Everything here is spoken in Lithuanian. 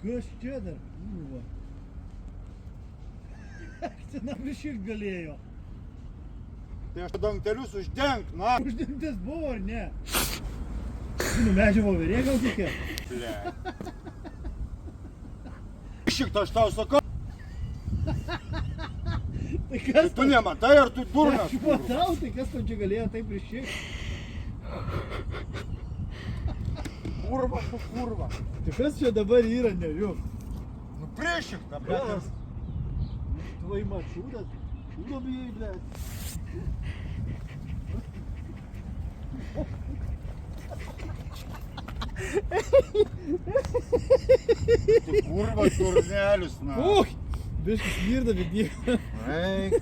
Kas čia dar? Kurva. Sena prišilt galėjo. Tai aš dangtelius uždenk, na. Uždengtas buvo ar ne? Nu, medžio voverė gal tokia? Ble. Šiktą aš tau sakau. Tai Tai kas tu nematai, ar tu durnas? Aš matau, tai kas tam čia galėjo taip prišilt? Kurva, tu kurva. Tai kas čia dabar yra, nežiūrėk? Nu prišiktą, ble. Твой маршрут, чудо бей, блядь. Tu kurva, turnelis, na. Uch, biškis smirda, bet nieko. Eik.